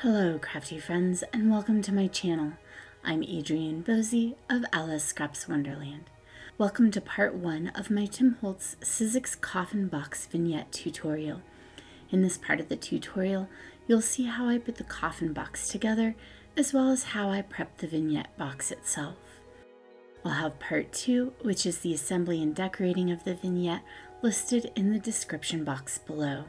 Hello crafty friends and welcome to my channel. I'm Adrienne Bosey of Alice Scraps Wonderland. Welcome to part 1 of my Holtz Sizzix Coffin Box vignette tutorial. In this part of the tutorial, you'll see how I put the coffin box together as well as how I prep the vignette box itself. I'll have part 2, which is the assembly and decorating of the vignette, listed in the description box below.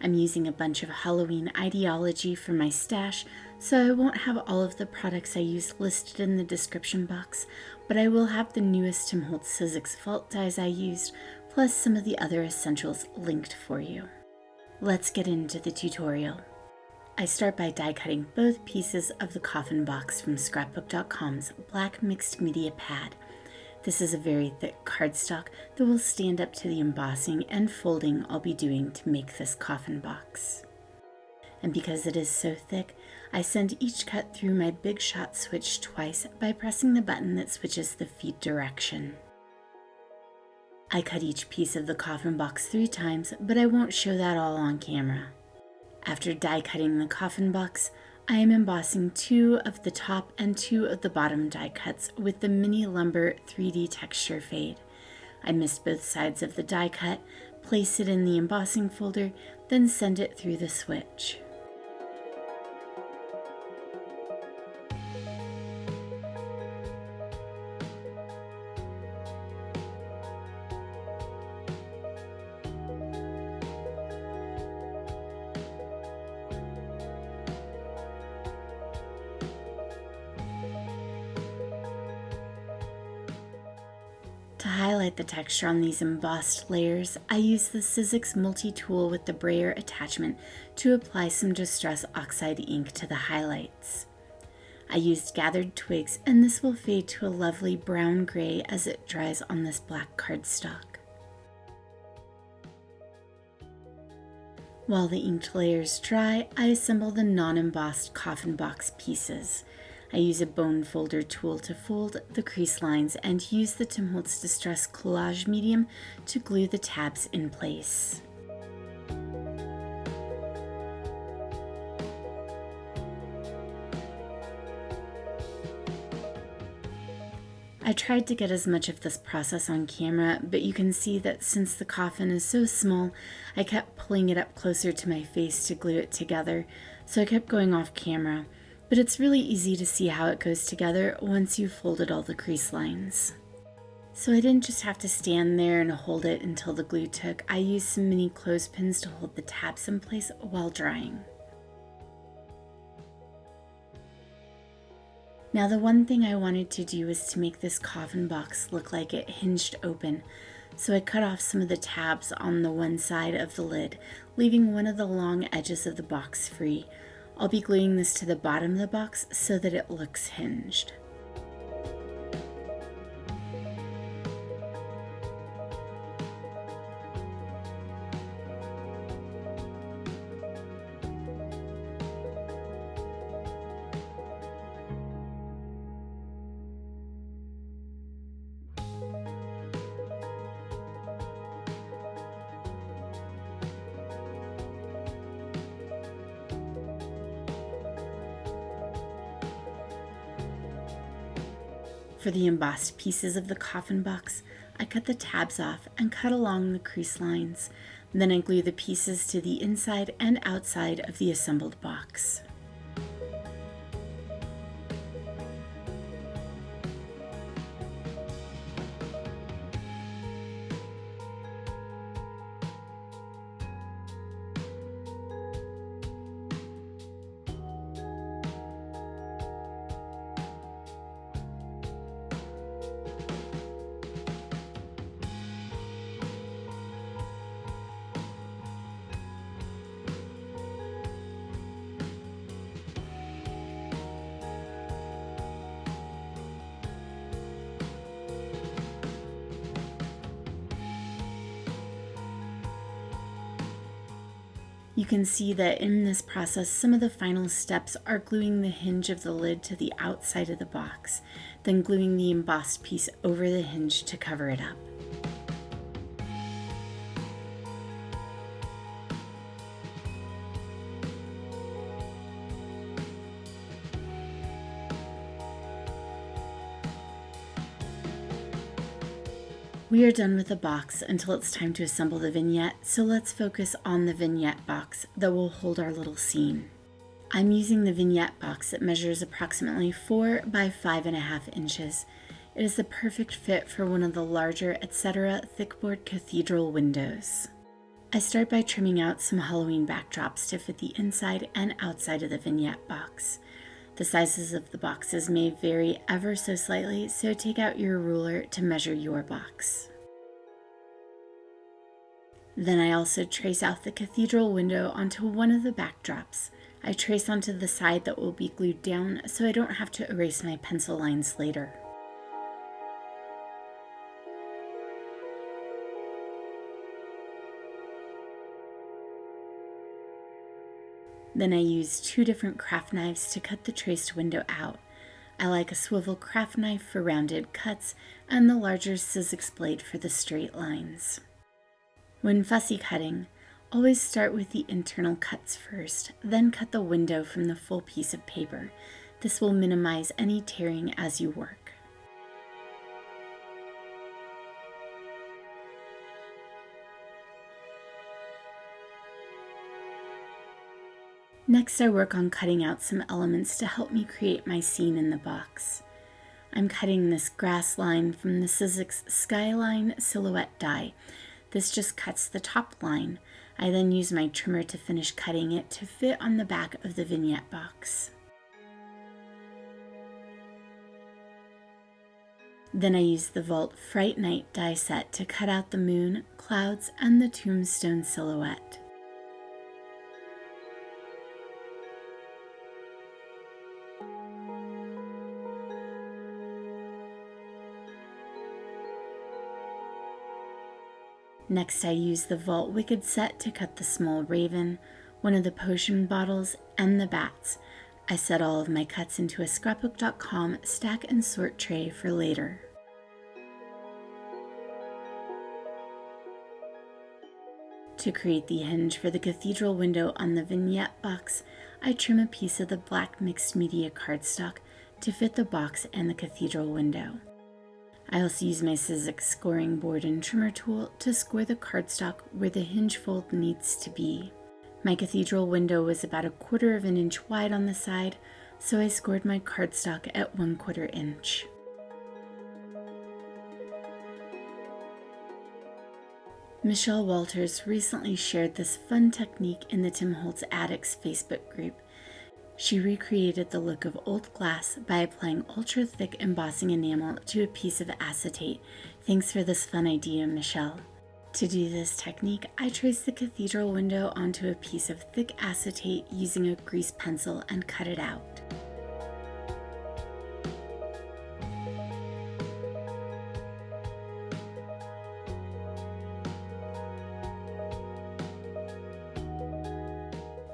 I'm using a bunch of Halloween Idea-ology for my stash, so I won't have all of the products I use listed in the description box, but I will have the newest Holtz Sizzix felt dies I used, plus some of the other essentials linked for you. Let's get into the tutorial. I start by die cutting both pieces of the coffin box from scrapbook.com's black mixed media pad. This is a very thick cardstock that will stand up to the embossing and folding I'll be doing to make this coffin box. And because it is so thick, I send each cut through my Big Shot switch twice by pressing the button that switches the feed direction. I cut each piece of the coffin box 3 times, but I won't show that all on camera. After die cutting the coffin box, I am embossing 2 of the top and 2 of the bottom die cuts with the Mini Lumber 3D texture fade. I mist both sides of the die cut, place it in the embossing folder, then send it through the switch. To highlight the texture on these embossed layers, I use the Sizzix multi-tool with the brayer attachment to apply some Distress Oxide ink to the highlights. I used gathered twigs, and this will fade to a lovely brown-gray as it dries on this black cardstock. While the inked layers dry, I assemble the non-embossed coffin box pieces. I use a bone folder tool to fold the crease lines and use the Holtz Distress Collage medium to glue the tabs in place. I tried to get as much of this process on camera, but you can see that since the coffin is so small, I kept pulling it up closer to my face to glue it together, so I kept going off camera. But it's really easy to see how it goes together once you've folded all the crease lines. So I didn't just have to stand there and hold it until the glue took. I used some mini clothespins to hold the tabs in place while drying. Now the one thing I wanted to do was to make this coffin box look like it hinged open, so I cut off some of the tabs on the one side of the lid, leaving one of the long edges of the box free. I'll be gluing this to the bottom of the box so that it looks hinged. For the embossed pieces of the coffin box, I cut the tabs off and cut along the crease lines. Then I glue the pieces to the inside and outside of the assembled box. You can see that in this process, some of the final steps are gluing the hinge of the lid to the outside of the box, then gluing the embossed piece over the hinge to cover it up. We are done with the box until it's time to assemble the vignette, so let's focus on the vignette box that will hold our little scene. I'm using the vignette box that measures approximately 4 by 5.5 inches. It is the perfect fit for one of the larger Etcetera thickboard cathedral windows. I start by trimming out some Halloween backdrops to fit the inside and outside of the vignette box. The sizes of the boxes may vary ever so slightly, so take out your ruler to measure your box. Then I also trace out the cathedral window onto one of the backdrops. I trace onto the side that will be glued down so I don't have to erase my pencil lines later. Then I use 2 different craft knives to cut the traced window out. I like a swivel craft knife for rounded cuts and the larger Sizzix blade for the straight lines. When fussy cutting, always start with the internal cuts first, then cut the window from the full piece of paper. This will minimize any tearing as you work. Next, I work on cutting out some elements to help me create my scene in the box. I'm cutting this grass line from the Sizzix Skyline silhouette die. This just cuts the top line. I then use my trimmer to finish cutting it to fit on the back of the vignette box. Then I use the Vault Fright Night die set to cut out the moon, clouds, and the tombstone silhouette. Next, I use the Vault Wicked set to cut the small raven, one of the potion bottles, and the bats. I set all of my cuts into a scrapbook.com stack and sort tray for later. To create the hinge for the cathedral window on the vignette box, I trim a piece of the black mixed media cardstock to fit the box and the cathedral window. I also use my Sizzix scoring board and trimmer tool to score the cardstock where the hinge fold needs to be. My cathedral window was about 1/4 of an inch wide on the side, so I scored my cardstock at 1/4 inch. Michelle Walters recently shared this fun technique in the Tim Holtz Addicts Facebook group. She recreated the look of old glass by applying ultra-thick embossing enamel to a piece of acetate. Thanks for this fun idea, Michelle. To do this technique, I traced the cathedral window onto a piece of thick acetate using a grease pencil and cut it out.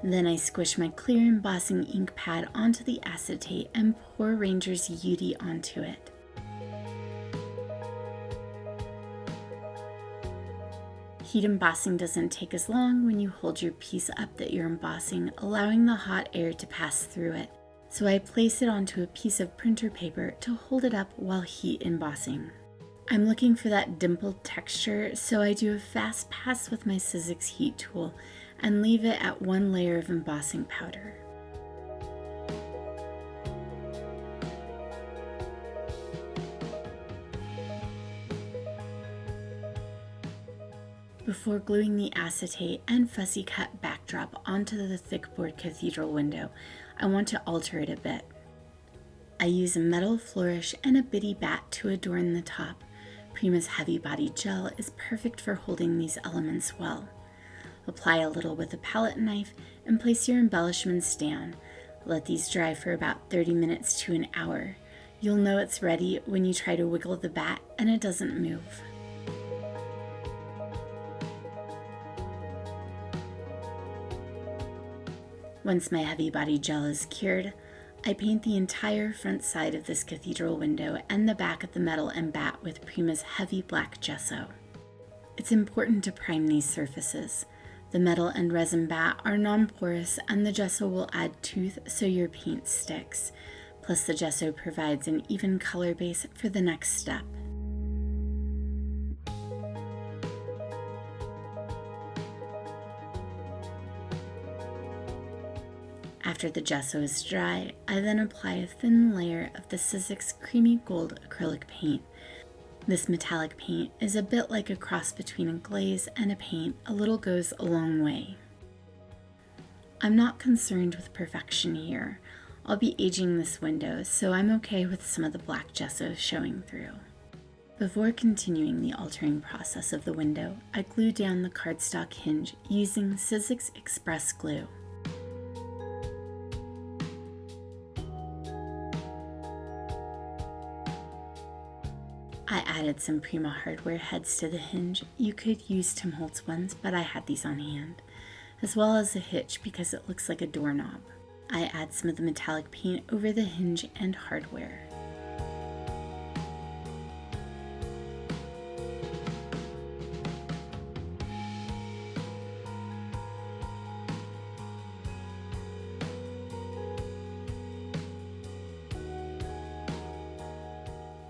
Then I squish my clear embossing ink pad onto the acetate and pour Ranger's Beauty onto it. Heat embossing doesn't take as long when you hold your piece up that you're embossing, allowing the hot air to pass through it. So I place it onto a piece of printer paper to hold it up while heat embossing. I'm looking for that dimpled texture, so I do a fast pass with my Sizzix heat tool and leave it at 1 layer of embossing powder. Before gluing the acetate and fussy cut backdrop onto the thickboard cathedral window, I want to alter it a bit. I use a metal flourish and a bitty bat to adorn the top. Prima's heavy body gel is perfect for holding these elements well. Apply a little with a palette knife and place your embellishments down. Let these dry for about 30 minutes to an hour. You'll know it's ready when you try to wiggle the bat and it doesn't move. Once my heavy body gel is cured, I paint the entire front side of this cathedral window and the back of the metal and bat with Prima's heavy black gesso. It's important to prime these surfaces. The metal and resin bat are non-porous and the gesso will add tooth so your paint sticks. Plus the gesso provides an even color base for the next step. After the gesso is dry, I then apply a thin layer of the Sizzix Creamy Gold acrylic paint. This metallic paint is a bit like a cross between a glaze and a paint. A little goes a long way. I'm not concerned with perfection here. I'll be aging this window, so I'm okay with some of the black gesso showing through. Before continuing the altering process of the window, I glue down the cardstock hinge using Sizzix Express Glue. I added some Prima hardware heads to the hinge. You could use Tim Holtz ones, but I had these on hand, as well as a hitch because it looks like a doorknob. I add some of the metallic paint over the hinge and hardware.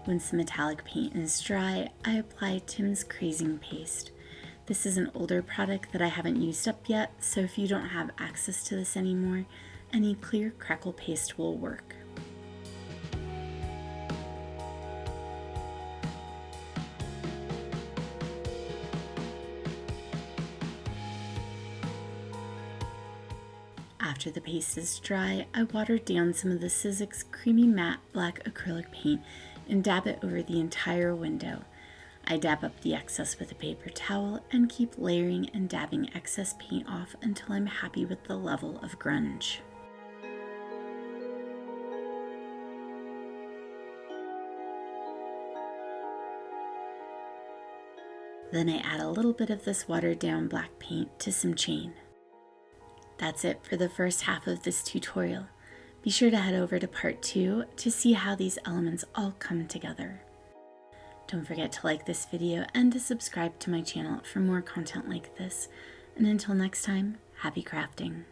Once the metallic paint is dry, I apply Tim's Crazing Paste. This is an older product that I haven't used up yet, so if you don't have access to this anymore, any clear crackle paste will work. After the paste is dry, I water down some of the Sizzix Creamy Matte Black Acrylic Paint and dab it over the entire window. I dab up the excess with a paper towel and keep layering and dabbing excess paint off until I'm happy with the level of grunge. Then I add a little bit of this watered down black paint to some chain. That's it for the first half of this tutorial. Be sure to head over to part 2 to see how these elements all come together. Don't forget to like this video and to subscribe to my channel for more content like this. And until next time, happy crafting!